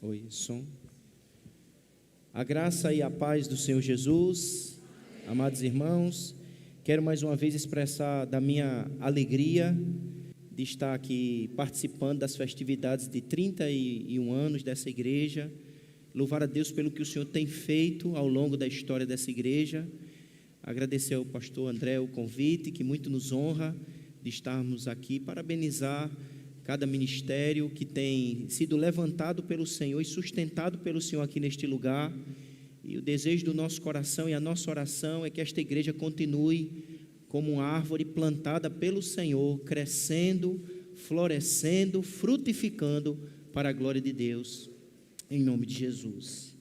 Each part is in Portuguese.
Oi, som. A graça e a paz do Senhor Jesus, amados irmãos, quero mais uma vez expressar da minha alegria de estar aqui participando das festividades de 31 anos dessa igreja. Louvar a Deus pelo que o Senhor tem feito ao longo da história dessa igreja. Agradecer ao pastor André o convite, que muito nos honra de estarmos aqui. Parabenizar cada ministério que tem sido levantado pelo Senhor e sustentado pelo Senhor aqui neste lugar. E o desejo do nosso coração e a nossa oração é que esta igreja continue como uma árvore plantada pelo Senhor, crescendo, florescendo, frutificando para a glória de Deus, em nome de Jesus.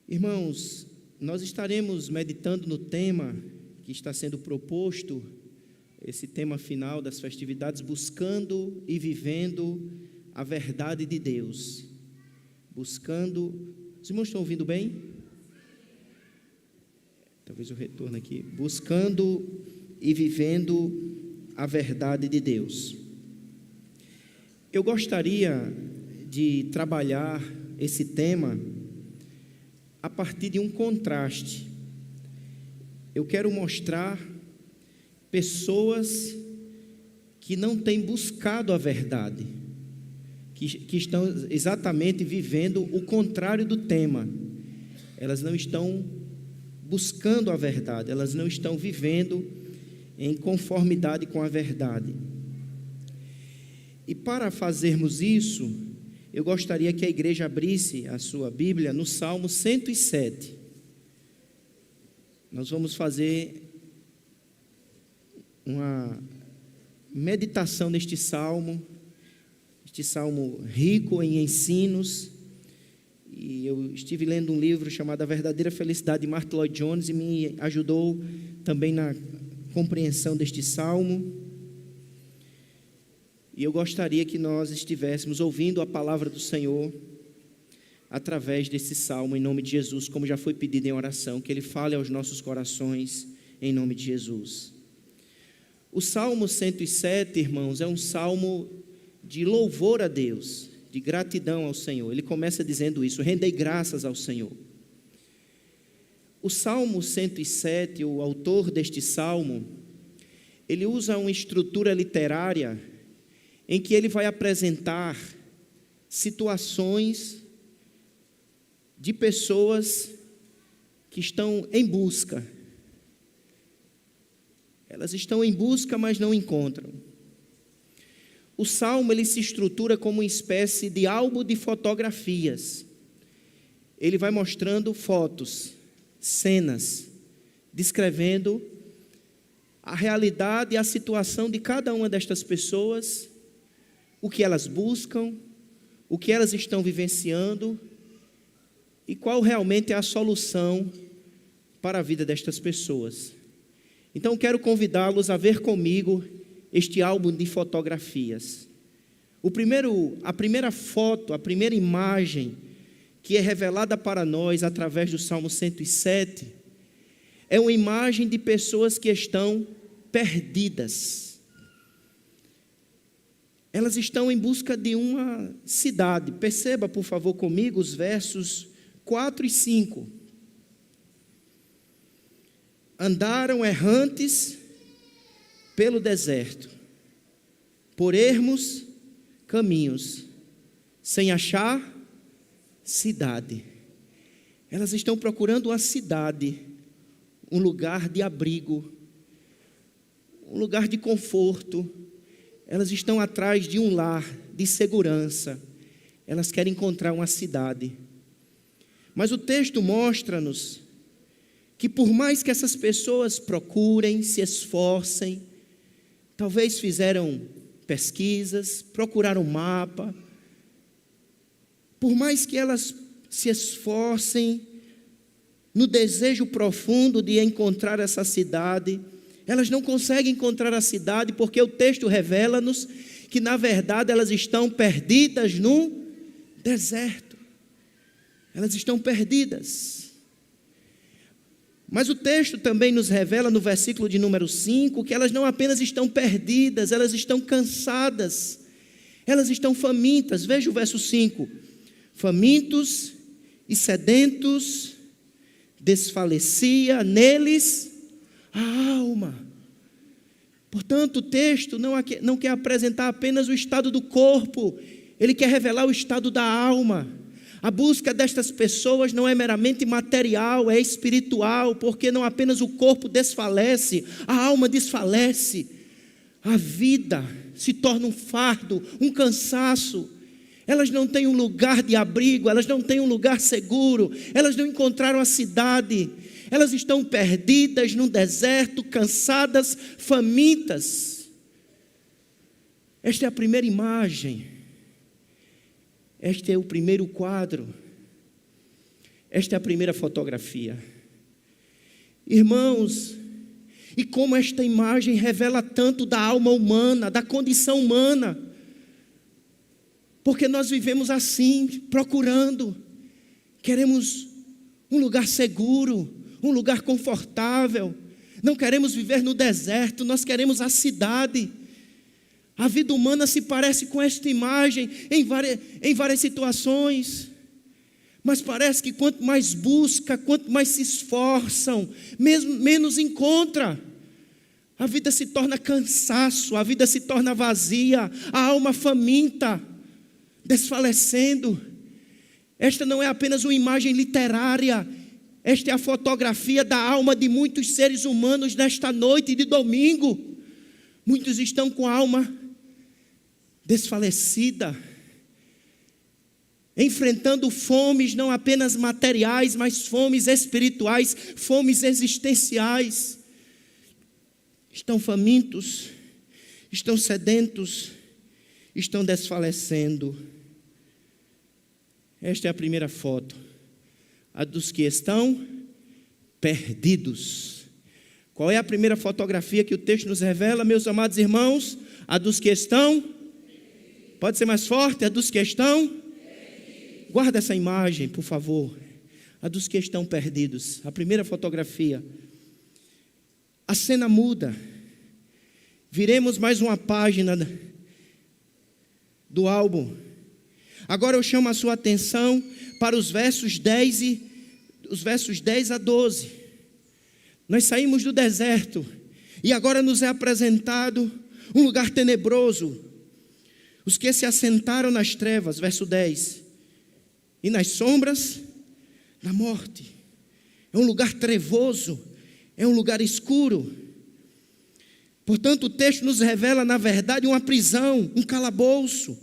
Irmãos, nós estaremos meditando no tema que está sendo proposto, esse tema final das festividades, buscando e vivendo a verdade de Deus. Buscando, os irmãos estão ouvindo bem? Talvez eu retorne aqui. Buscando e vivendo a verdade de Deus. Eu gostaria de trabalhar esse tema a partir de um contraste. Eu quero mostrar pessoas que não têm buscado a verdade, que estão exatamente vivendo o contrário do tema. Elas não estão buscando a verdade, elas não estão vivendo em conformidade com a verdade. E para fazermos isso, eu gostaria que a igreja abrisse a sua Bíblia no Salmo 107. Nós vamos fazer uma meditação neste salmo, este salmo rico em ensinos. E eu estive lendo um livro chamado A Verdadeira Felicidade, de Martyn Lloyd-Jones, e me ajudou também na compreensão deste salmo. E eu gostaria que nós estivéssemos ouvindo a palavra do Senhor através desse salmo, em nome de Jesus, como já foi pedido em oração, que Ele fale aos nossos corações, em nome de Jesus. O Salmo 107, irmãos, é um salmo de louvor a Deus, de gratidão ao Senhor. Ele começa dizendo isso: rendei graças ao Senhor. O Salmo 107, o autor deste salmo, ele usa uma estrutura literária em que ele vai apresentar situações de pessoas que estão em busca. Elas estão em busca, mas não encontram. O salmo, ele se estrutura como uma espécie de álbum de fotografias. Ele vai mostrando fotos, cenas, descrevendo a realidade e a situação de cada uma destas pessoas, o que elas buscam, o que elas estão vivenciando e qual realmente é a solução para a vida destas pessoas. Então, quero convidá-los a ver comigo este álbum de fotografias. A primeira foto, a primeira imagem que é revelada para nós através do Salmo 107, é uma imagem de pessoas que estão perdidas. Elas estão em busca de uma cidade. Perceba, por favor, comigo os versos 4 e 5. Andaram errantes pelo deserto, por ermos caminhos, sem achar cidade. Elas estão procurando uma cidade, um lugar de abrigo, um lugar de conforto. Elas estão atrás de um lar, de segurança. Elas querem encontrar uma cidade. Mas o texto mostra-nos que por mais que essas pessoas procurem, se esforcem, talvez fizeram pesquisas, procuraram mapa, por mais que elas se esforcem no desejo profundo de encontrar essa cidade, elas não conseguem encontrar a cidade, porque o texto revela-nos que na verdade elas estão perdidas no deserto. Elas estão perdidas. Mas o texto também nos revela no versículo de número 5, que elas não apenas estão perdidas, elas estão cansadas. Elas estão famintas. Veja o verso 5. Famintos e sedentos, desfalecia neles a alma. Portanto, o texto não quer apresentar apenas o estado do corpo, ele quer revelar o estado da alma. A busca destas pessoas não é meramente material, é espiritual, porque não apenas o corpo desfalece, a alma desfalece. A vida se torna um fardo, um cansaço. Elas não têm um lugar de abrigo, elas não têm um lugar seguro, elas não encontraram a cidade, elas estão perdidas no deserto, cansadas, famintas. Esta é a primeira imagem, este é o primeiro quadro, esta é a primeira fotografia. Irmãos, e como esta imagem revela tanto da alma humana, da condição humana, porque nós vivemos assim, procurando, queremos um lugar seguro, um lugar confortável, não queremos viver no deserto, nós queremos a cidade. A vida humana se parece com esta imagem em várias situações, mas parece que quanto mais busca, quanto mais se esforçam, menos encontra. A vida se torna cansaço, a vida se torna vazia, a alma faminta, desfalecendo. Esta não é apenas uma imagem literária, esta é a fotografia da alma de muitos seres humanos nesta noite de domingo. Muitos estão com a alma desfalecida, enfrentando fomes não apenas materiais, mas fomes espirituais, fomes existenciais. Estão famintos, estão sedentos, estão desfalecendo. Esta é a primeira foto, a dos que estão perdidos. Qual é a primeira fotografia que o texto nos revela, meus amados irmãos? A dos que estão, pode ser mais forte, a dos que estão, guarda essa imagem, por favor, a dos que estão perdidos, a primeira fotografia. A cena muda, viremos mais uma página do álbum. Agora eu chamo a sua atenção para os versos 10 a 12. Nós saímos do deserto e agora nos é apresentado um lugar tenebroso. Os que se assentaram nas trevas, verso 10, e nas sombras da morte. É um lugar trevoso, é um lugar escuro. Portanto, o texto nos revela, na verdade, uma prisão, um calabouço,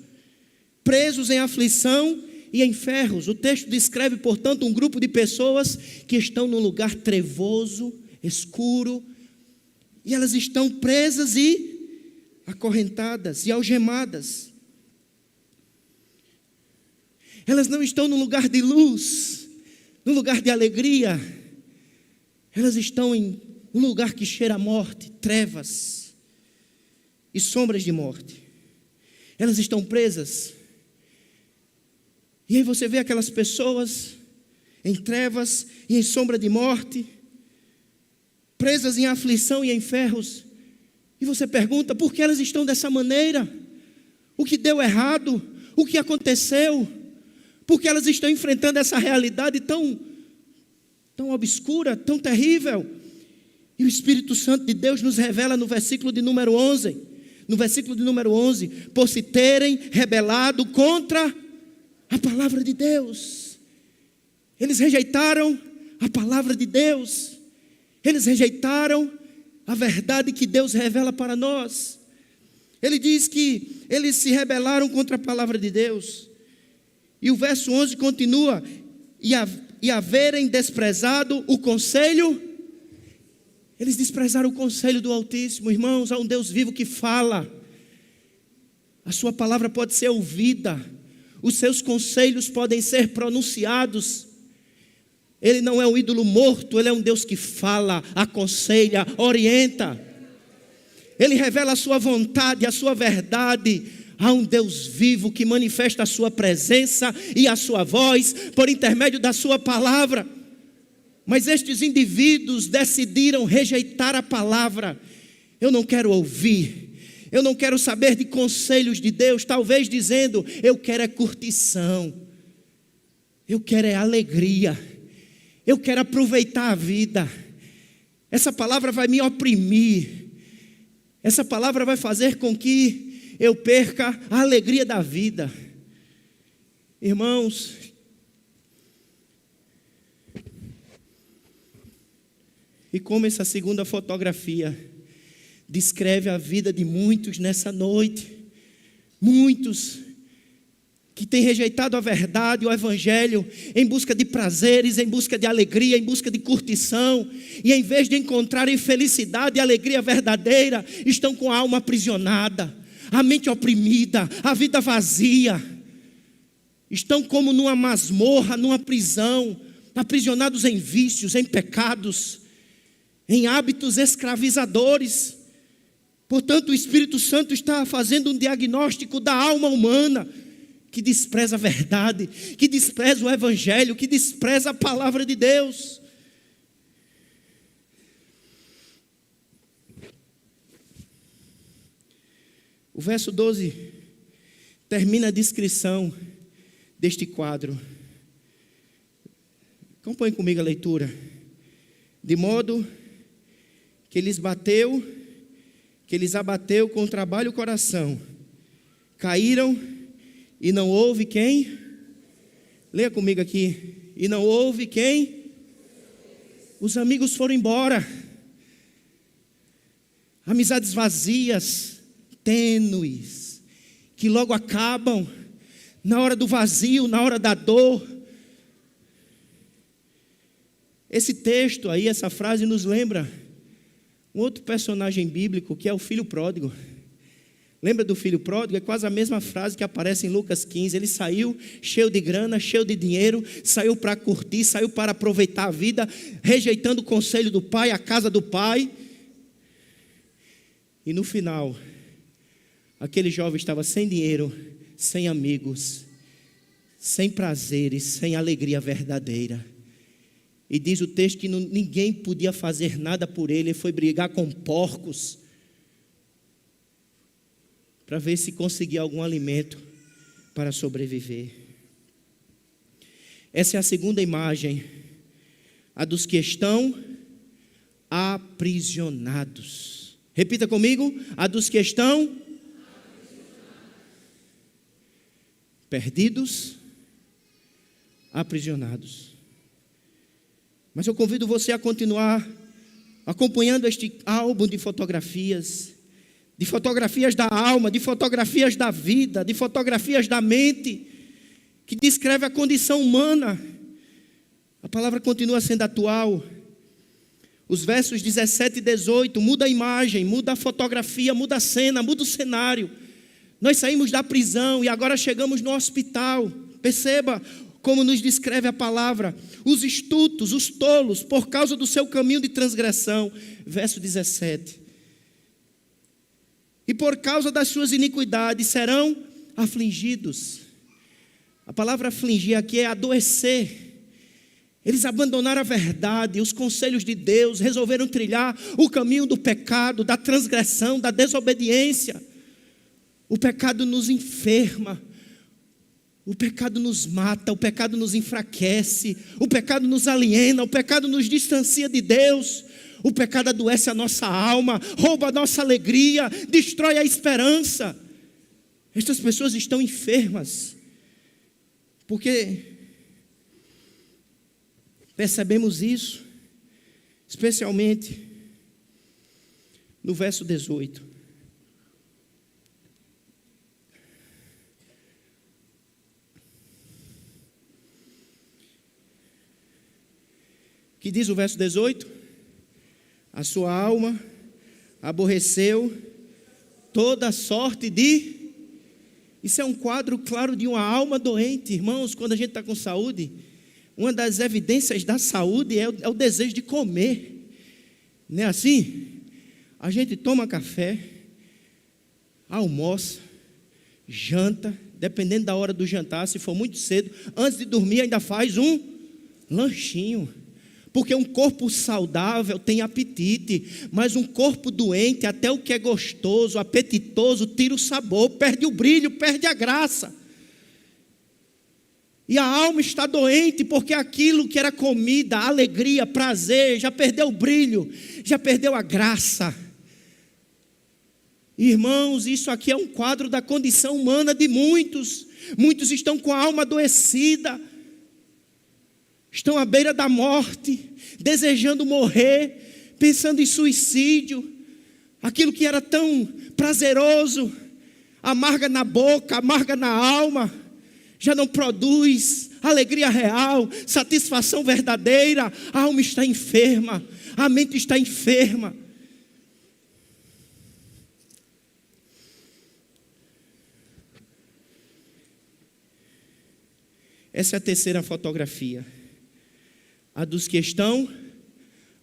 presos em aflição e em ferros. O texto descreve, portanto, um grupo de pessoas que estão num lugar trevoso, escuro, e elas estão presas e acorrentadas e algemadas. Elas não estão num lugar de luz, num lugar de alegria. Elas estão em um lugar que cheira a morte, trevas e sombras de morte. Elas estão presas. E aí você vê aquelas pessoas em trevas e em sombra de morte, presas em aflição e em ferros. E você pergunta, por que elas estão dessa maneira? O que deu errado? O que aconteceu? Por que elas estão enfrentando essa realidade tão obscura, tão terrível? E o Espírito Santo de Deus nos revela no versículo de número 11. No versículo de número 11, por se terem rebelado contra a palavra de Deus. Eles rejeitaram a palavra de Deus. Eles rejeitaram a verdade que Deus revela para nós. Ele diz que eles se rebelaram contra a palavra de Deus. E o verso 11 continua, e haverem desprezado o conselho. Eles desprezaram o conselho do Altíssimo. Irmãos, há um Deus vivo que fala. A sua palavra pode ser ouvida. Os seus conselhos podem ser pronunciados. Ele não é um ídolo morto, ele é um Deus que fala, aconselha, orienta. Ele revela a sua vontade, a sua verdade. Há um Deus vivo que manifesta a sua presença e a sua voz por intermédio da sua palavra. Mas estes indivíduos decidiram rejeitar a palavra. Eu não quero ouvir, Eu não quero saber de conselhos de Deus, talvez dizendo, eu quero é curtição, eu quero é alegria, eu quero aproveitar a vida. Essa palavra vai me oprimir, essa palavra vai fazer com que eu perca a alegria da vida. Irmãos, e como essa segunda fotografia descreve a vida de muitos nessa noite, muitos que têm rejeitado a verdade, o evangelho, em busca de prazeres, em busca de alegria, em busca de curtição, e em vez de encontrarem felicidade e alegria verdadeira, estão com a alma aprisionada, a mente oprimida, a vida vazia, estão como numa masmorra, numa prisão, aprisionados em vícios, em pecados, em hábitos escravizadores. Portanto, o Espírito Santo está fazendo um diagnóstico da alma humana, que despreza a verdade, que despreza o evangelho, que despreza a palavra de Deus. O verso 12 termina a descrição deste quadro. Acompanhe comigo a leitura. De modo que lhes abateu com trabalho o coração, caíram e não houve quem? Leia comigo aqui. E não houve quem? Os amigos foram embora. Amizades vazias, tênues, que logo acabam na hora do vazio, na hora da dor. Esse texto aí, essa frase nos lembra um outro personagem bíblico, que é o filho pródigo. Lembra do filho pródigo? É quase a mesma frase que aparece em Lucas 15. Ele saiu cheio de grana, cheio de dinheiro, saiu para curtir, saiu para aproveitar a vida, rejeitando o conselho do pai, a casa do pai. E no final, aquele jovem estava sem dinheiro, sem amigos, sem prazeres, sem alegria verdadeira. E diz o texto que ninguém podia fazer nada por ele. Ele foi brigar com porcos para ver se conseguia algum alimento para sobreviver. Essa é a segunda imagem, a dos que estão aprisionados. Repita comigo, a dos que estão perdidos, aprisionados. Mas eu convido você a continuar acompanhando este álbum de fotografias da alma, de fotografias da vida, de fotografias da mente, que descreve a condição humana. A palavra continua sendo atual. Os versos 17 e 18, muda a imagem, muda a fotografia, muda a cena, muda o cenário. Nós saímos da prisão e agora chegamos no hospital. Perceba como nos descreve a palavra: os estultos, os tolos, por causa do seu caminho de transgressão. Verso 17. E por causa das suas iniquidades serão afligidos. A palavra afligir aqui é adoecer. Eles abandonaram a verdade, os conselhos de Deus, resolveram trilhar o caminho do pecado, da transgressão, da desobediência. O pecado nos enferma, o pecado nos mata, o pecado nos enfraquece, o pecado nos aliena, o pecado nos distancia de Deus. O pecado adoece a nossa alma, rouba a nossa alegria, destrói a esperança. Estas pessoas estão enfermas, porque percebemos isso, especialmente no verso 18. Que diz o verso 18? A sua alma aborreceu toda sorte de... Isso é um quadro claro de uma alma doente. Irmãos, quando a gente está com saúde, uma das evidências da saúde é o desejo de comer. Não é assim? A gente toma café, almoça, janta, dependendo da hora do jantar, se for muito cedo, antes de dormir ainda faz um lanchinho, Porque um corpo saudável tem apetite, mas um corpo doente, até o que é gostoso, apetitoso, tira o sabor, perde o brilho, perde a graça. E a alma está doente porque aquilo que era comida, alegria, prazer, já perdeu o brilho, já perdeu a graça. Irmãos, isso aqui é um quadro da condição humana de muitos. Muitos estão com a alma adoecida, estão à beira da morte, desejando morrer, pensando em suicídio. Aquilo que era tão prazeroso, amarga na boca, amarga na alma, já não produz alegria real, satisfação verdadeira. A alma está enferma, a mente está enferma. Essa é a terceira fotografia, a dos que estão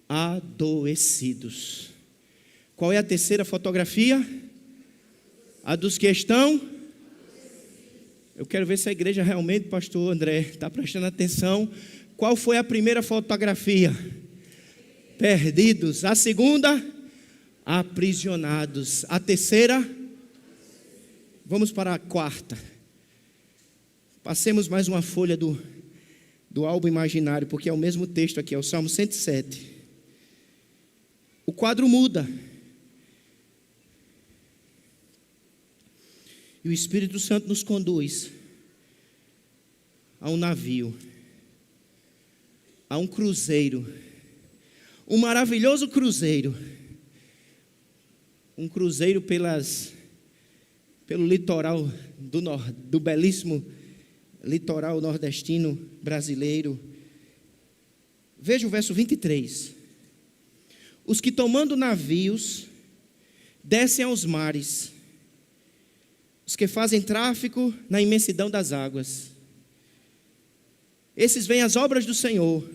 adoecidos. Qual é a terceira fotografia? A dos que estão. Eu quero ver se a igreja realmente, pastor André, está prestando atenção. Qual foi a primeira fotografia? Perdidos. A segunda? Aprisionados. A terceira? Vamos para a quarta. Passemos mais uma folha do álbum imaginário, porque é o mesmo texto aqui, é o Salmo 107. O quadro muda. E o Espírito Santo nos conduz a um navio, a um cruzeiro, um maravilhoso cruzeiro, um cruzeiro pelo litoral do belíssimo litoral nordestino brasileiro. Veja o verso 23. Os que tomando navios descem aos mares, os que fazem tráfico na imensidão das águas. Esses veem as obras do Senhor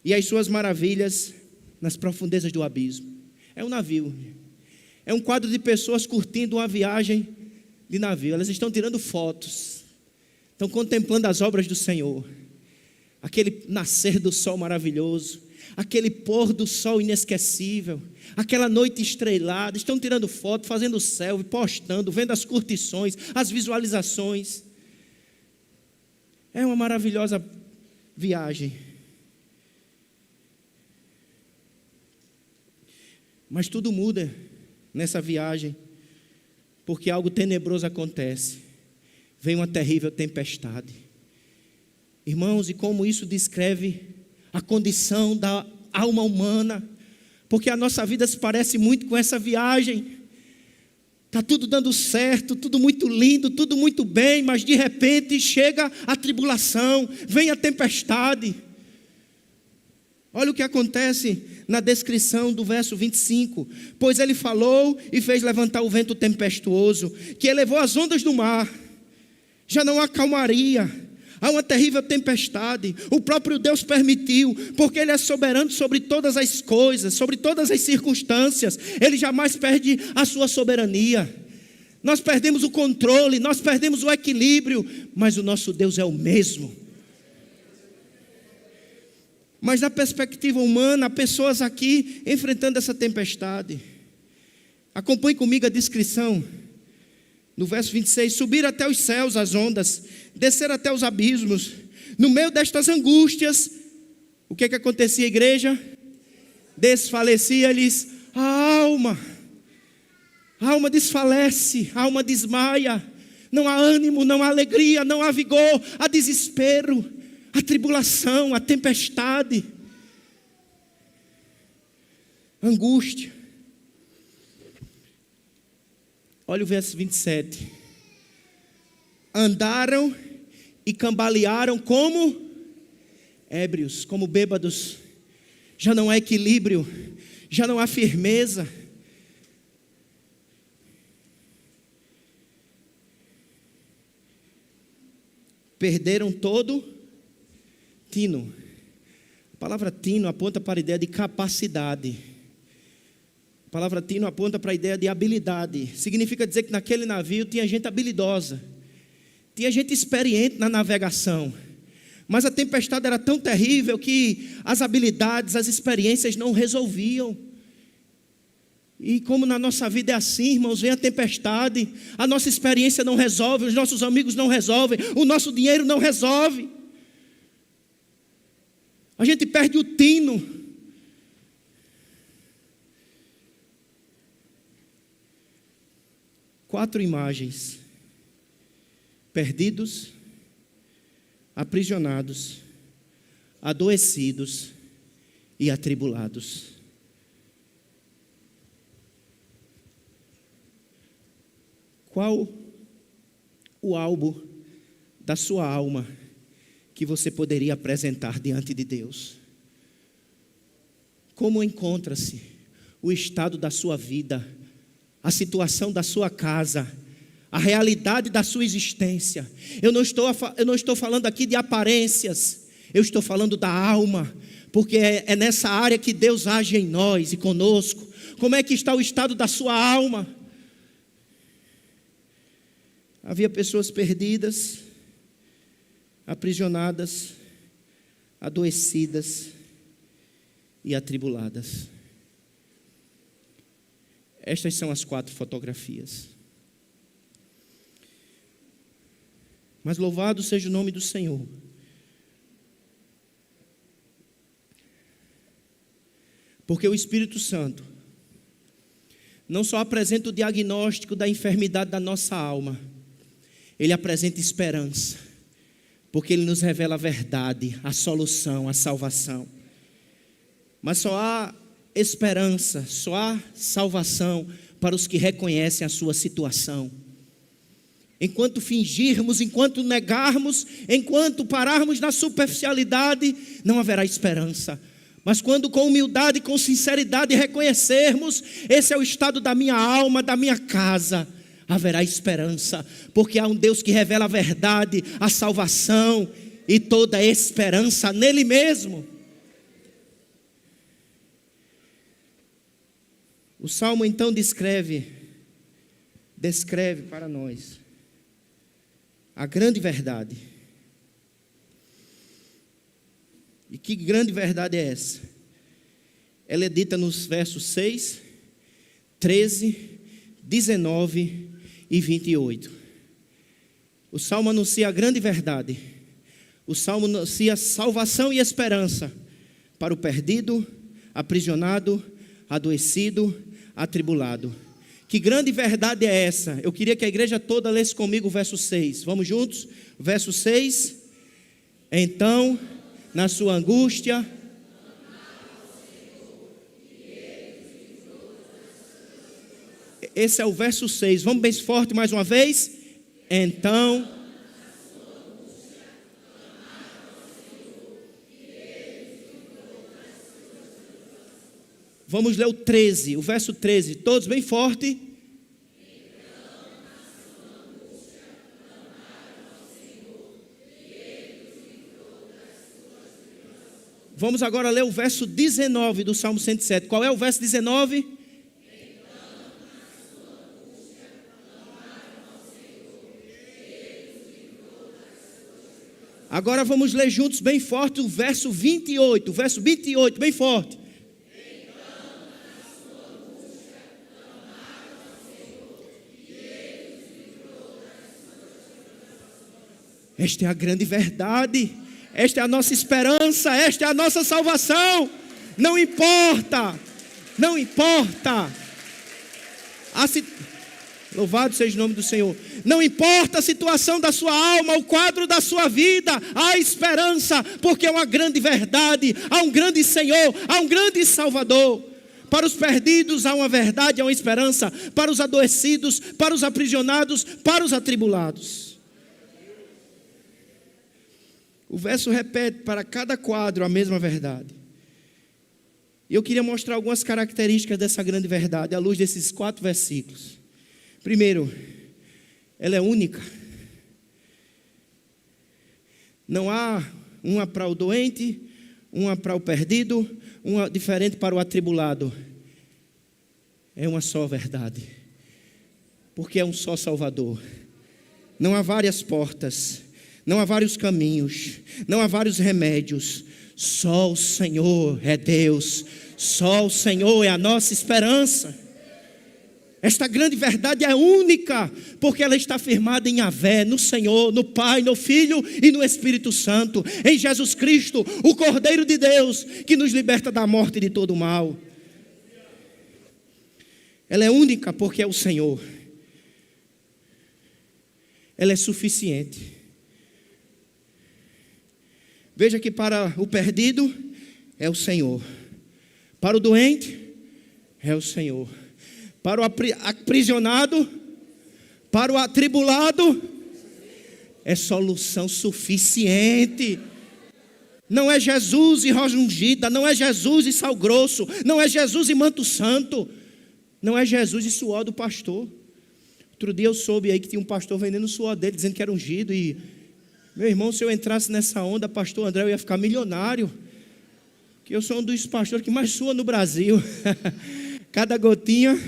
e as suas maravilhas nas profundezas do abismo. É um navio. É um quadro de pessoas curtindo uma viagem de navio. Elas estão tirando fotos, estão contemplando as obras do Senhor. Aquele nascer do sol maravilhoso, aquele pôr do sol inesquecível, aquela noite estrelada. Estão tirando foto, fazendo selfie, postando, vendo as curtições, as visualizações. É uma maravilhosa viagem. Mas tudo muda nessa viagem, porque algo tenebroso acontece. Vem uma terrível tempestade. Irmãos, e como isso descreve a condição da alma humana, porque a nossa vida se parece muito com essa viagem. Está tudo dando certo, tudo muito lindo, tudo muito bem, mas de repente chega a tribulação, vem a tempestade. Olha o que acontece na descrição do verso 25. Pois ele falou e fez levantar o vento tempestuoso, que elevou as ondas do mar. Já não há calmaria, há uma terrível tempestade. O próprio Deus permitiu, porque Ele é soberano sobre todas as coisas, sobre todas as circunstâncias. Ele jamais perde a sua soberania. Nós perdemos o controle, nós perdemos o equilíbrio, mas o nosso Deus é o mesmo. Mas na perspectiva humana, há pessoas aqui enfrentando essa tempestade. Acompanhe comigo a descrição. No verso 26, subir até os céus as ondas, descer até os abismos. No meio destas angústias, o que acontecia, igreja? Desfalecia-lhes a alma. A alma desfalece, a alma desmaia. Não há ânimo, não há alegria, não há vigor, há desespero, a tribulação, a tempestade, angústia. Olha o verso 27. Andaram e cambalearam como ébrios, como bêbados. Já não há equilíbrio, já não há firmeza. Perderam todo tino. A palavra tino aponta para a ideia de capacidade. A palavra tino aponta para a ideia de habilidade. Significa dizer que naquele navio tinha gente habilidosa, tinha gente experiente na navegação, Mas a tempestade era tão terrível que as habilidades, as experiências não resolviam. E como na nossa vida é assim, irmãos, vem a tempestade, a nossa experiência não resolve, os nossos amigos não resolvem, o nosso dinheiro não resolve. A gente perde o tino. Quatro imagens: perdidos, aprisionados, adoecidos e atribulados. Qual o alvo da sua alma que você poderia apresentar diante de Deus? Como encontra-se o estado da sua vida, a situação da sua casa, a realidade da sua existência? Eu não estou falando aqui de aparências, eu estou falando da alma, porque é nessa área que Deus age em nós e conosco. Como é que está o estado da sua alma? Havia pessoas perdidas, aprisionadas, adoecidas e atribuladas. Estas são as 4 fotografias. Mas louvado seja o nome do Senhor. Porque o Espírito Santo não só apresenta o diagnóstico da enfermidade da nossa alma, ele apresenta esperança, porque ele nos revela a verdade, a solução, a salvação. Mas só há esperança, só há salvação para os que reconhecem a sua situação. Enquanto fingirmos, enquanto negarmos, enquanto pararmos na superficialidade, não haverá esperança. Mas quando com humildade e com sinceridade reconhecermos, esse é o estado da minha alma, da minha casa, haverá esperança, porque há um Deus que revela a verdade, a salvação e toda a esperança nele mesmo. O Salmo então descreve para nós a grande verdade. E que grande verdade é essa? Ela é dita nos versos 6, 13, 19 e 28. O Salmo anuncia a grande verdade. O Salmo anuncia salvação e esperança para o perdido, aprisionado, adoecido, atribulado. Que grande verdade é essa? Eu queria que a igreja toda lesse comigo o verso 6. Vamos juntos? Verso 6. Então, na sua angústia, esse é o verso 6. Vamos bem forte mais uma vez. Então, vamos ler o 13, o verso 13. Todos bem forte. Vamos agora ler o verso 19 do Salmo 107. Qual é o verso 19? Agora vamos ler juntos bem forte o verso 28. O verso 28, bem forte. Esta é a grande verdade. Esta é a nossa esperança, esta é a nossa salvação. Não importa. Louvado seja o nome do Senhor. Não importa a situação da sua alma, o quadro da sua vida, há esperança, porque é uma grande verdade. Há um grande Senhor, há um grande Salvador. Para os perdidos há uma verdade, há uma esperança. Para os adoecidos, para os aprisionados, para os atribulados. O verso repete para cada quadro a mesma verdade. E eu queria mostrar algumas características dessa grande verdade à luz desses 4 versículos. Primeiro, ela é única. Não há uma para o doente, uma para o perdido, uma diferente para o atribulado. É uma só verdade. Porque é um só Salvador. Não há várias portas. não há vários caminhos, não há vários remédios. Só o Senhor é Deus, só o Senhor é a nossa esperança. Esta grande verdade é única, porque ela está firmada em Yahvé, no Senhor, no Pai, no Filho e no Espírito Santo, em Jesus Cristo, o Cordeiro de Deus, que nos liberta da morte e de todo o mal. Ela é única porque é o Senhor. Ela é suficiente. Veja que para o perdido é o Senhor, para o doente é o Senhor, para o aprisionado, para o atribulado é solução suficiente. Não é Jesus e rosa ungida, não é Jesus e sal grosso, não é Jesus e manto santo, não é Jesus e suor do pastor. Outro dia eu soube aí que tinha um pastor vendendo o suor dele, dizendo que era ungido. E, meu irmão, se eu entrasse nessa onda, pastor André, eu ia ficar milionário. Que eu sou um dos pastores que mais sua no Brasil. Cada gotinha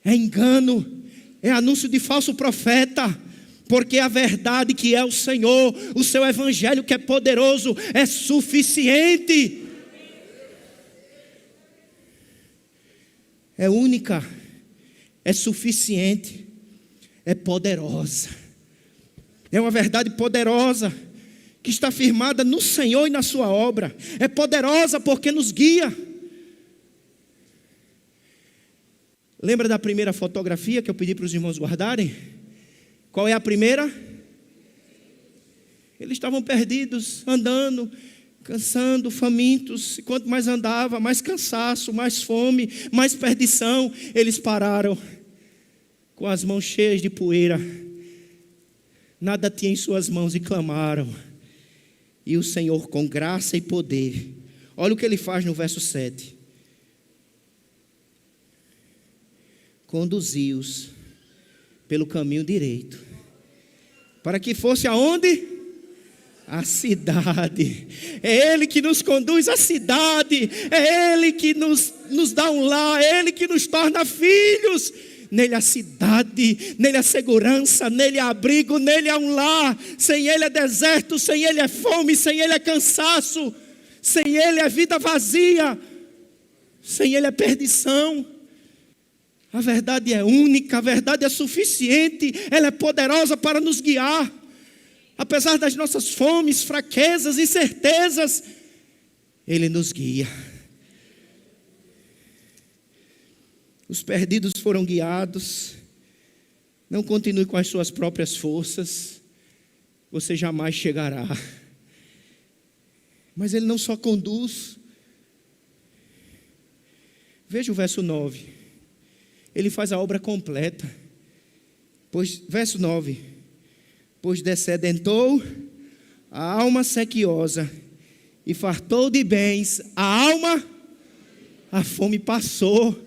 é engano, é anúncio de falso profeta. Porque a verdade que é o Senhor, o seu evangelho que é poderoso, é suficiente. É única, é suficiente, é poderosa. É uma verdade poderosa, que está firmada no Senhor e na sua obra. É poderosa porque nos guia. Lembra da primeira fotografia que eu pedi para os irmãos guardarem? Qual é a primeira? Eles estavam perdidos, andando, cansando, famintos. E quanto mais andava, mais cansaço, mais fome, mais perdição. Eles pararam com as mãos cheias de poeira. Nada tinha em suas mãos e clamaram. E o Senhor, com graça e poder, olha o que ele faz no verso 7. Conduziu-os pelo caminho direito, para que fosse aonde? A cidade. É Ele que nos conduz à cidade, é Ele que nos dá um lar, é Ele que nos torna filhos. Nele há cidade, nele há segurança, nele há abrigo, nele há um lar. Sem Ele é deserto, sem Ele é fome, sem Ele é cansaço, sem Ele é vida vazia, sem Ele é perdição. A verdade é única, a verdade é suficiente, ela é poderosa para nos guiar. Apesar das nossas fomes, fraquezas, incertezas, Ele nos guia. Os perdidos foram guiados. Não continue com as suas próprias forças, você jamais chegará. Mas Ele não só conduz. Veja o verso 9. Ele faz a obra completa. Verso 9. Pois descedentou a alma sequiosa e fartou de bens a alma, a fome passou,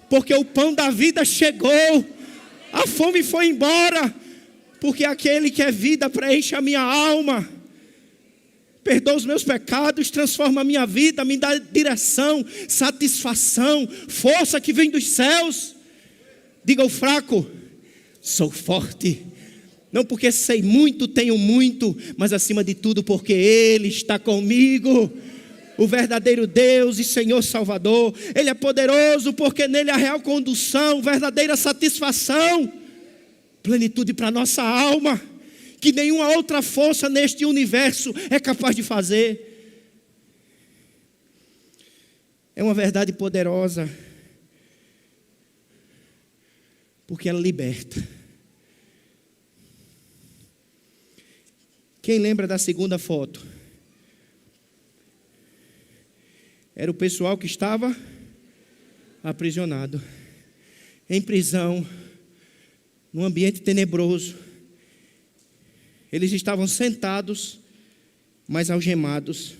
porque o pão da vida chegou, a fome foi embora, porque aquele que é vida preenche a minha alma, perdoa os meus pecados, transforma a minha vida, me dá direção, satisfação, força que vem dos céus. Diga ao fraco, sou forte. Não porque sei muito, tenho muito, mas acima de tudo porque Ele está comigo. O verdadeiro Deus e Senhor Salvador. Ele é poderoso porque nele há real condução, verdadeira satisfação, plenitude para a nossa alma, que nenhuma outra força neste universo é capaz de fazer. É uma verdade poderosa, porque ela liberta. Quem lembra da segunda foto? Era o pessoal que estava aprisionado, em prisão, num ambiente tenebroso. Eles estavam sentados, mas algemados.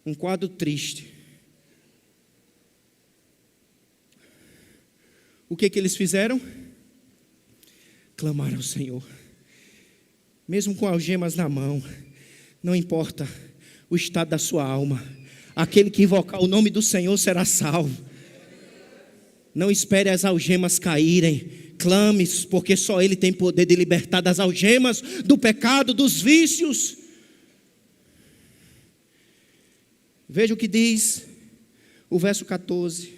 Um quadro triste. O que eles fizeram? Clamaram ao Senhor. Mesmo com algemas na mão, não importa o estado da sua alma, aquele que invocar o nome do Senhor será salvo. Não espere as algemas caírem, clame, porque só Ele tem poder de libertar das algemas, do pecado, dos vícios. Veja o que diz o verso 14.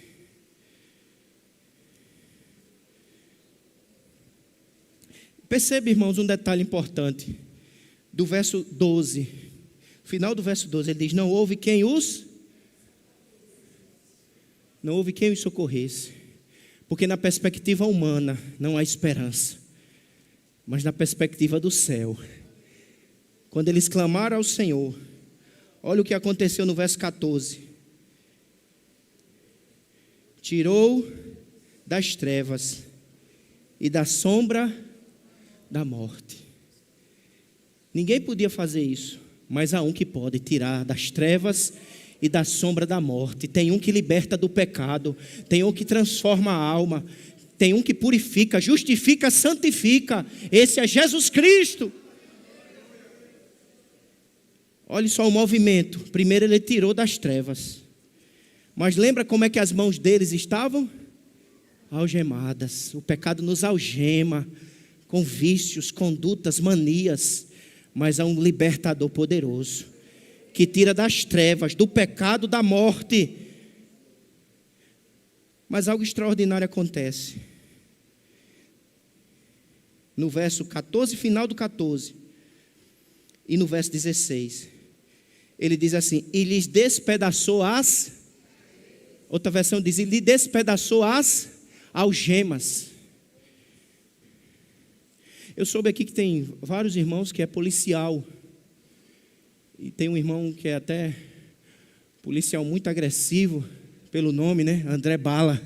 Perceba, irmãos, um detalhe importante. Do verso 12, final do verso 12, ele diz: não houve quem os socorresse. Porque na perspectiva humana não há esperança, mas na perspectiva do céu, quando eles clamaram ao Senhor, olha o que aconteceu no verso 14: tirou das trevas e da sombra da morte. Ninguém podia fazer isso, mas há um que pode tirar das trevas e da sombra da morte. Tem um que liberta do pecado, tem um que transforma a alma, tem um que purifica, justifica, santifica. Esse é Jesus Cristo. Olhe só o movimento. Primeiro ele tirou das trevas, mas lembra como é que as mãos deles estavam? Algemadas. O pecado nos algema com vícios, condutas, manias. Mas há um libertador poderoso que tira das trevas, do pecado, da morte. Mas algo extraordinário acontece. No verso 14, final do 14, e no verso 16, ele diz assim: e lhes despedaçou as, outra versão diz, e lhe despedaçou as algemas. Eu soube aqui que tem vários irmãos que é policial. E tem um irmão que é até policial muito agressivo, pelo nome, né? André Bala.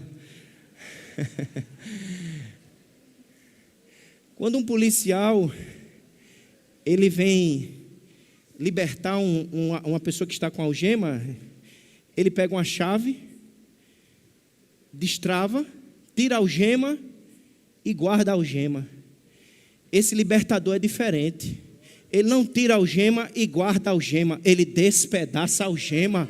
Quando um policial, ele vem libertar uma pessoa que está com algema, ele pega uma chave, destrava, tira a algema e guarda a algema. Esse libertador é diferente. Ele não tira a algema e guarda a algema, ele despedaça a algema.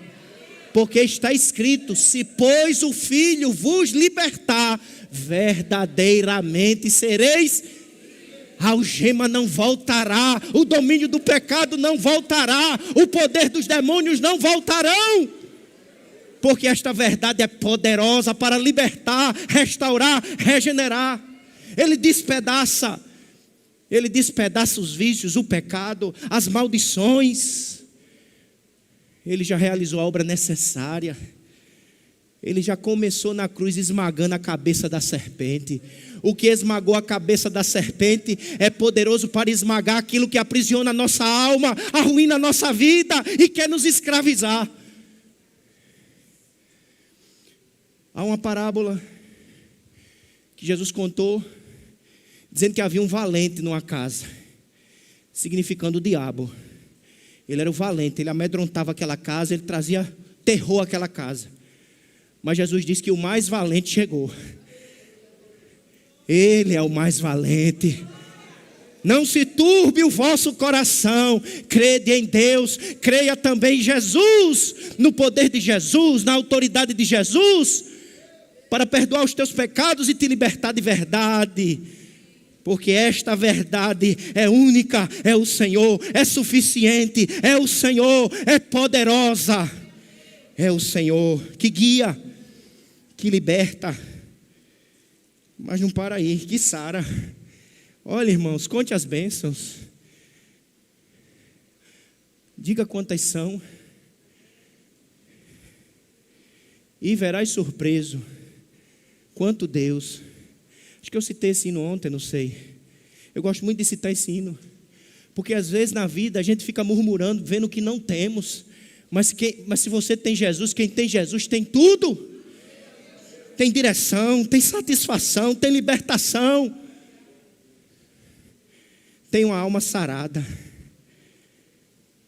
Porque está escrito: se pois o Filho vos libertar, verdadeiramente sereis. A algema não voltará, o domínio do pecado não voltará, o poder dos demônios não voltarão. Porque esta verdade é poderosa para libertar, restaurar, regenerar. Ele despedaça os vícios, o pecado, as maldições. Ele já realizou a obra necessária. Ele já começou na cruz esmagando a cabeça da serpente. O que esmagou a cabeça da serpente é poderoso para esmagar aquilo que aprisiona a nossa alma, arruína a nossa vida e quer nos escravizar. Há uma parábola que Jesus contou, dizendo que havia um valente numa casa, significando o diabo. Ele era o valente, ele amedrontava aquela casa, ele trazia terror àquela casa. Mas Jesus disse que o mais valente chegou. Ele é o mais valente. Não se turbe o vosso coração, crede em Deus, creia também em Jesus, no poder de Jesus, na autoridade de Jesus, para perdoar os teus pecados e te libertar de verdade. Porque esta verdade é única, é o Senhor, é suficiente, é o Senhor, é poderosa. É o Senhor que guia, que liberta. Mas não para aí, que sara. Olha, irmãos, conte as bênçãos. Diga quantas são. E verás surpreso quanto Deus. Acho que eu citei esse hino ontem, não sei. Eu gosto muito de citar esse hino, porque às vezes na vida a gente fica murmurando, vendo o que não temos. Mas se você tem Jesus, quem tem Jesus tem tudo. Tem direção, tem satisfação, tem libertação. Tem uma alma sarada.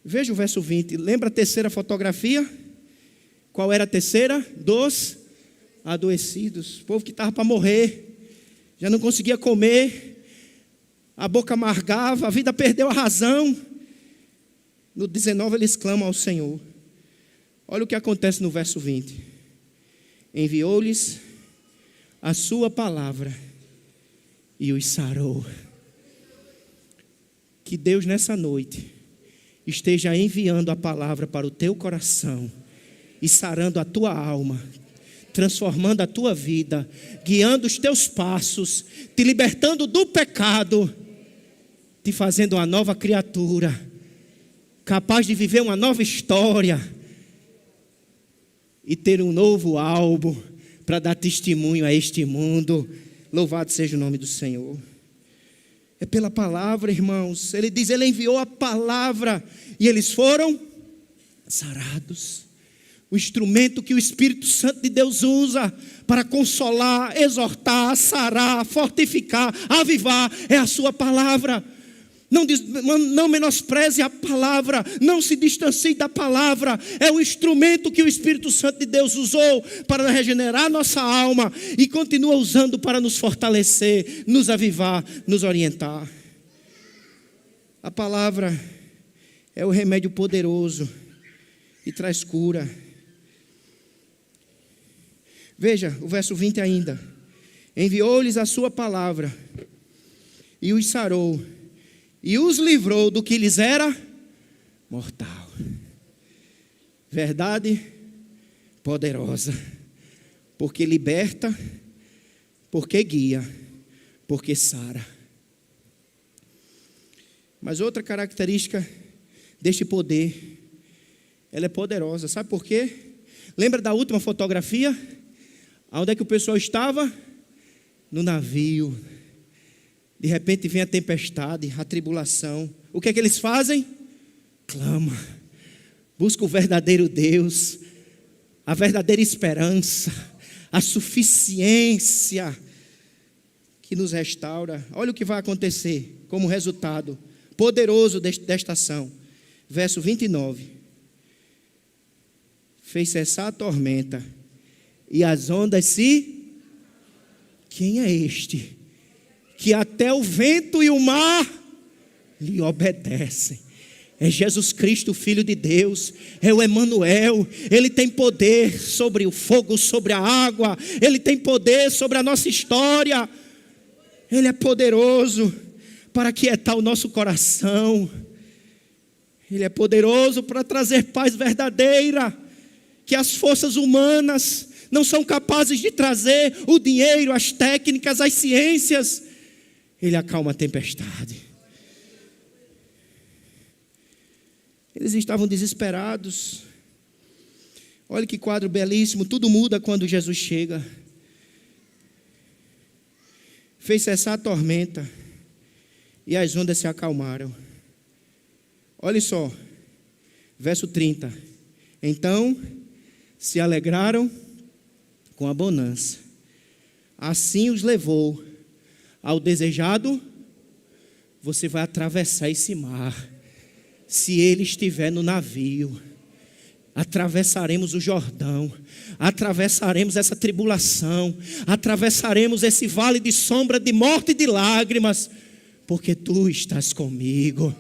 Veja o verso 20. Lembra a terceira fotografia? Qual era a terceira? Dos adoecidos. O povo que estava para morrer. Já não conseguia comer. A boca amargava, a vida perdeu a razão. No 19 eles clamam ao Senhor. Olha o que acontece no verso 20. Enviou-lhes a sua palavra e os sarou. Que Deus nessa noite esteja enviando a palavra para o teu coração e sarando a tua alma, transformando a tua vida, guiando os teus passos, te libertando do pecado, te fazendo uma nova criatura, capaz de viver uma nova história e ter um novo álbum para dar testemunho a este mundo. Louvado seja o nome do Senhor. É pela palavra, irmãos. Ele diz, ele enviou a palavra e eles foram sarados. O instrumento que o Espírito Santo de Deus usa para consolar, exortar, sarar, fortificar, avivar, é a sua palavra. Não menospreze a palavra, não se distancie da palavra. É o instrumento que o Espírito Santo de Deus usou para regenerar nossa alma e continua usando para nos fortalecer, nos avivar, nos orientar. A palavra é o remédio poderoso e traz cura. Veja o verso 20 ainda. Enviou-lhes a sua palavra e os sarou e os livrou do que lhes era mortal. Verdade poderosa, porque liberta, porque guia, porque sara. Mas outra característica deste poder, ela é poderosa. Sabe por quê? Lembra da última fotografia? Onde é que o pessoal estava? No navio. De repente vem a tempestade, a tribulação. O que é que eles fazem? Clama. Busca o verdadeiro Deus, a verdadeira esperança, a suficiência que nos restaura. Olha o que vai acontecer como resultado poderoso desta ação. Verso 29. Fez cessar a tormenta e as ondas se... Quem é este? Que até o vento e o mar lhe obedecem. É Jesus Cristo, Filho de Deus, é o Emanuel. Ele tem poder sobre o fogo, sobre a água. Ele tem poder sobre a nossa história. Ele é poderoso para aquietar o nosso coração. Ele é poderoso para trazer paz verdadeira, que as forças humanas não são capazes de trazer. O dinheiro, as técnicas, as ciências. Ele acalma a tempestade. Eles estavam desesperados. Olha que quadro belíssimo. Tudo muda quando Jesus chega. Fez cessar a tormenta e as ondas se acalmaram. Olha só, verso 30. Então se alegraram com a bonança. Assim os levou ao desejado. Você vai atravessar esse mar. Se ele estiver no navio, atravessaremos o Jordão, atravessaremos essa tribulação, atravessaremos esse vale de sombra de morte e de lágrimas, porque tu estás comigo.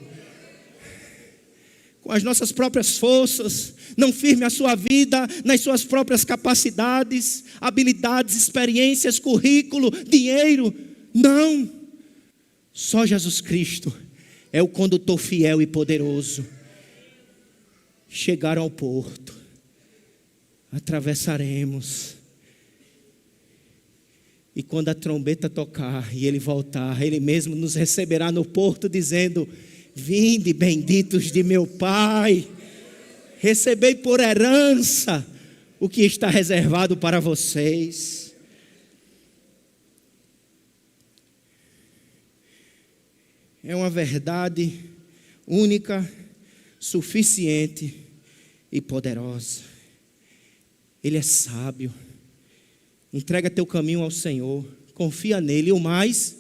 Com as nossas próprias forças, não firme a sua vida nas suas próprias capacidades, habilidades, experiências, currículo, dinheiro. Não, só Jesus Cristo é o condutor fiel e poderoso. Chegaram ao porto, atravessaremos, e quando a trombeta tocar e ele voltar, ele mesmo nos receberá no porto dizendo: vinde benditos de meu Pai, recebei por herança o que está reservado para vocês. É uma verdade única, suficiente e poderosa. Ele é sábio. Entrega teu caminho ao Senhor, confia nele. E o mais,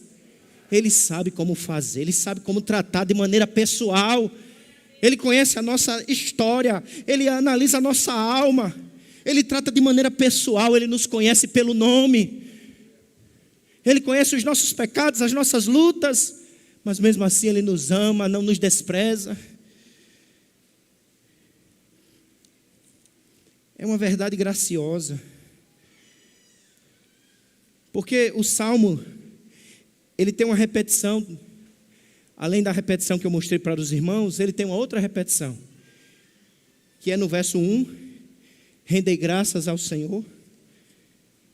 ele sabe como fazer, ele sabe como tratar de maneira pessoal. Ele conhece a nossa história, ele analisa a nossa alma, ele trata de maneira pessoal, ele nos conhece pelo nome. Ele conhece os nossos pecados, as nossas lutas, mas mesmo assim ele nos ama, não nos despreza. É uma verdade graciosa. Porque o Salmo, ele tem uma repetição, além da repetição que eu mostrei para os irmãos, ele tem uma outra repetição, que é no verso 1, rendei graças ao Senhor.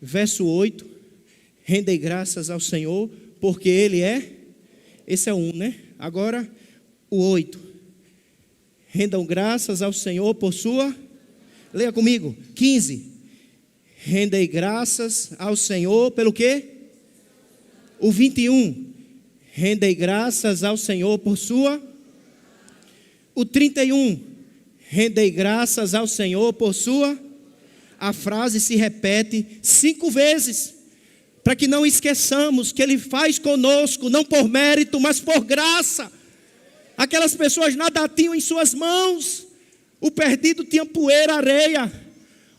Verso 8, rendei graças ao Senhor, porque Ele é, esse é o 1, né? Agora, o 8, rendam graças ao Senhor por sua, leia comigo, 15, rendei graças ao Senhor pelo quê? O 21, rendei graças ao Senhor por sua, o 31, rendei graças ao Senhor por sua. A frase se repete 5 vezes, para que não esqueçamos que Ele faz conosco, não por mérito, mas por graça. Aquelas pessoas nada tinham em suas mãos, o perdido tinha poeira, areia,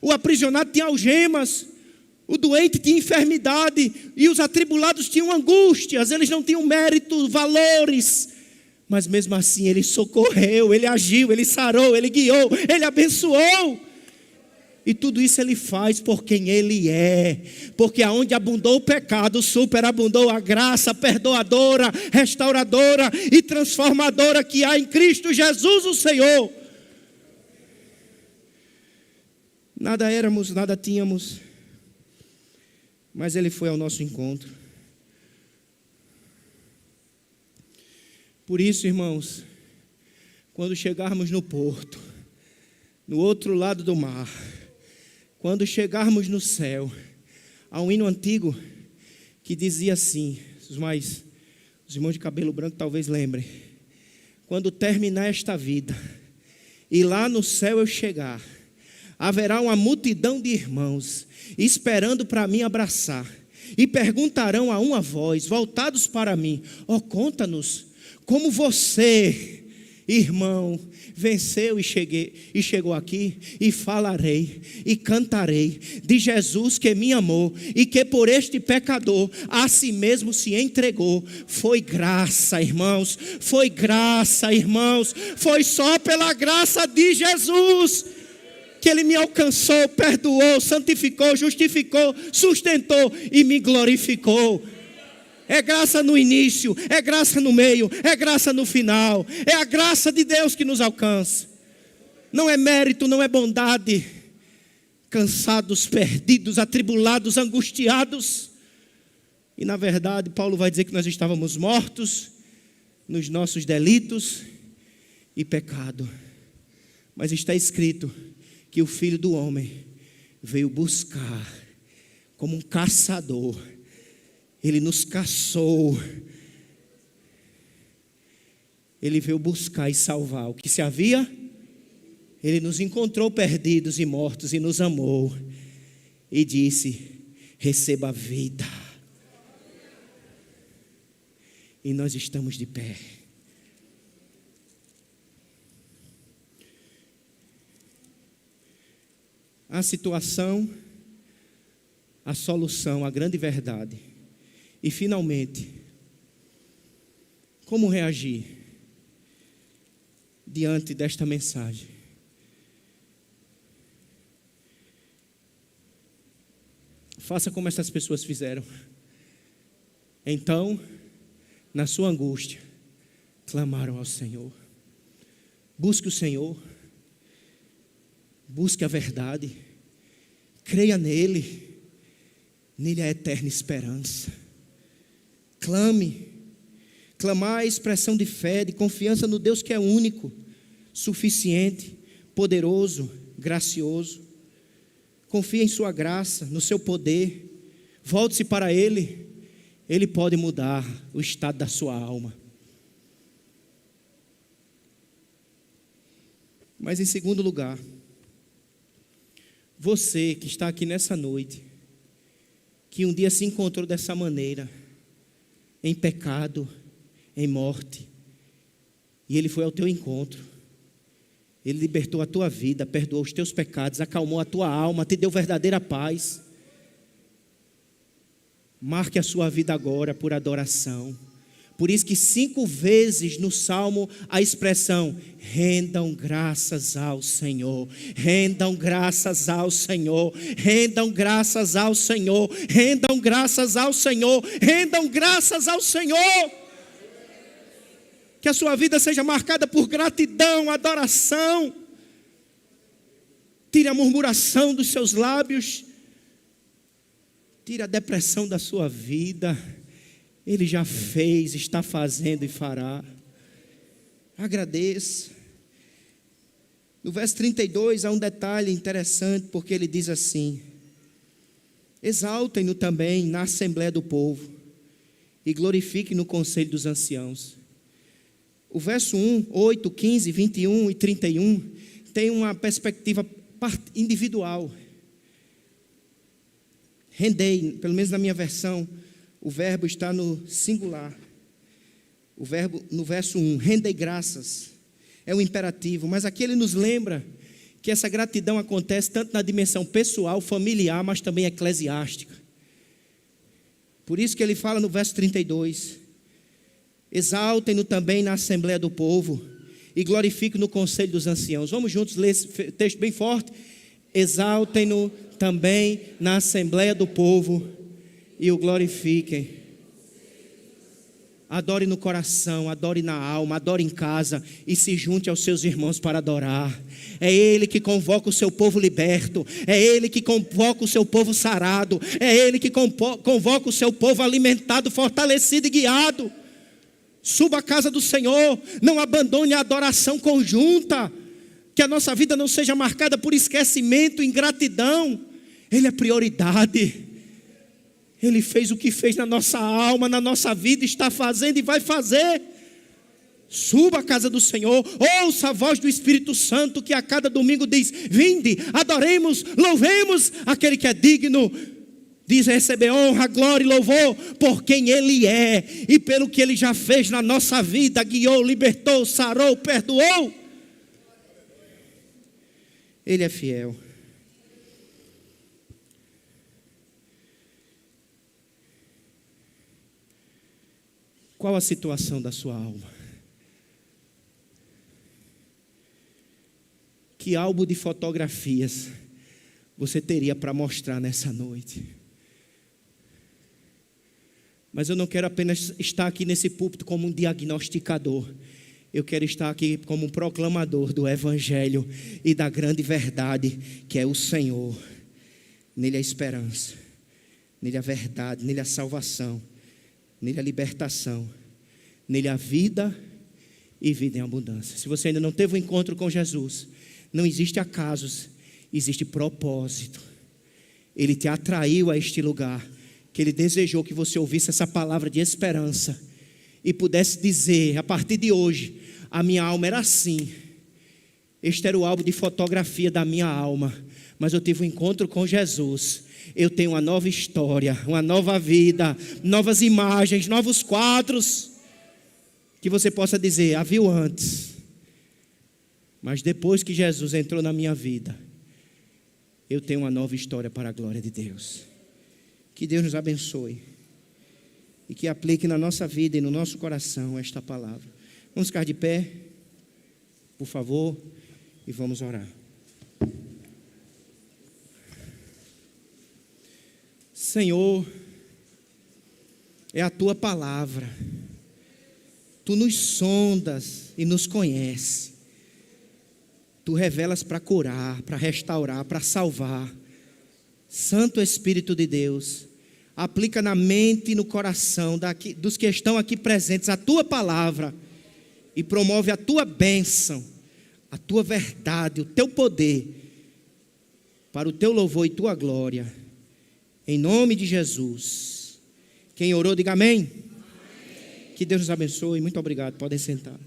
o aprisionado tinha algemas, o doente tinha enfermidade, e os atribulados tinham angústias, eles não tinham mérito, valores, mas mesmo assim Ele socorreu, Ele agiu, Ele sarou, Ele guiou, Ele abençoou. E tudo isso Ele faz por quem Ele é. Porque aonde abundou o pecado, superabundou a graça perdoadora, restauradora e transformadora que há em Cristo Jesus o Senhor. Nada éramos, nada tínhamos, mas Ele foi ao nosso encontro. Por isso, irmãos, quando chegarmos no porto, no outro lado do mar, quando chegarmos no céu, há um hino antigo que dizia assim, os irmãos de cabelo branco talvez lembrem: quando terminar esta vida e lá no céu eu chegar, haverá uma multidão de irmãos esperando para me abraçar, e perguntarão a uma voz, voltados para mim: ó, conta-nos como você, irmão, venceu e chegou aqui, e falarei e cantarei de Jesus que me amou e que por este pecador a si mesmo se entregou. Foi graça, irmãos, foi graça, irmãos, foi só pela graça de Jesus que Ele me alcançou, perdoou, santificou, justificou, sustentou e me glorificou. É graça no início, é graça no meio, é graça no final. É a graça de Deus que nos alcança. Não é mérito, não é bondade. Cansados, perdidos, atribulados, angustiados. E na verdade, Paulo vai dizer que nós estávamos mortos nos nossos delitos e pecado. Mas está escrito que o Filho do Homem veio buscar como um caçador. Ele nos caçou. Ele veio buscar e salvar o que se havia. Ele nos encontrou perdidos e mortos e nos amou. E disse: receba a vida. E nós estamos de pé. A situação, a solução, a grande verdade. E finalmente, como reagir diante desta mensagem? Faça como essas pessoas fizeram. Então, na sua angústia, clamaram ao Senhor. Busque o Senhor, busque a verdade, creia nele, nele há eterna esperança. Clame, clamar é expressão de fé, de confiança no Deus que é único, suficiente, poderoso, gracioso. Confie em sua graça, no seu poder, volte-se para Ele, Ele pode mudar o estado da sua alma. Mas em segundo lugar, você que está aqui nessa noite, que um dia se encontrou dessa maneira, em pecado, em morte, e Ele foi ao teu encontro, Ele libertou a tua vida, perdoou os teus pecados, acalmou a tua alma, te deu verdadeira paz. Marque a sua vida agora por adoração, Por isso que 5 vezes no Salmo a expressão: rendam graças ao Senhor, rendam graças ao Senhor, rendam graças ao Senhor, rendam graças ao Senhor, rendam graças ao Senhor. Que a sua vida seja marcada por gratidão, adoração. Tire a murmuração dos seus lábios, tire a depressão da sua vida. Ele já fez, está fazendo e fará. Agradeça. No verso 32 há um detalhe interessante, porque ele diz assim: exaltem-no também na assembléia do povo e glorifiquem no conselho dos anciãos. O verso 1, 8, 15, 21 e 31 tem uma perspectiva individual. Rendei, pelo menos na minha versão, o verbo está no singular. O verbo no verso 1, rendei graças, é um imperativo, mas aqui ele nos lembra que essa gratidão acontece tanto na dimensão pessoal, familiar, mas também eclesiástica. Por isso que ele fala no verso 32, exaltem-no também na assembléia do povo e glorifiquem no conselho dos anciãos. Vamos juntos ler esse texto bem forte. Exaltem-no também na assembléia do povo e o glorifiquem. Adore no coração, adore na alma, adore em casa e se junte aos seus irmãos para adorar. É Ele que convoca o seu povo liberto, é Ele que convoca o seu povo sarado, é Ele que convoca o seu povo alimentado, fortalecido e guiado. Suba à casa do Senhor, não abandone a adoração conjunta, que a nossa vida não seja marcada por esquecimento, ingratidão. Ele é prioridade. Ele fez o que fez na nossa alma, na nossa vida, está fazendo e vai fazer. Suba à casa do Senhor, ouça a voz do Espírito Santo que a cada domingo diz: vinde, adoremos, louvemos aquele que é digno de receber honra, glória e louvor por quem Ele é e pelo que Ele já fez na nossa vida, guiou, libertou, sarou, perdoou. Ele é fiel. Qual a situação da sua alma? Que álbum de fotografias você teria para mostrar nessa noite? Mas eu não quero apenas estar aqui nesse púlpito como um diagnosticador. Eu quero estar aqui como um proclamador do Evangelho e da grande verdade que é o Senhor. Nele a esperança, nele a verdade, nele a salvação, nele a libertação, nele a vida e vida em abundância. Se você ainda não teve um encontro com Jesus, não existe acasos, existe propósito. Ele te atraiu a este lugar, que Ele desejou que você ouvisse essa palavra de esperança e pudesse dizer: a partir de hoje, a minha alma era assim. Este era o álbum de fotografia da minha alma, mas eu tive um encontro com Jesus. Eu tenho uma nova história, uma nova vida, novas imagens, novos quadros, que você possa dizer: ah, viu antes, mas depois que Jesus entrou na minha vida, eu tenho uma nova história para a glória de Deus. Que Deus nos abençoe e que aplique na nossa vida e no nosso coração esta palavra. Vamos ficar de pé, por favor, e vamos orar. Senhor, é a Tua palavra. Tu nos sondas e nos conheces. Tu revelas para curar, para restaurar, para salvar. Santo Espírito de Deus, aplica na mente e no coração dos que estão aqui presentes a Tua palavra e promove a Tua bênção, a Tua verdade, o Teu poder, para o Teu louvor e Tua glória. Em nome de Jesus. Quem orou, diga amém. Amém. Que Deus nos abençoe. Muito obrigado. Podem sentar.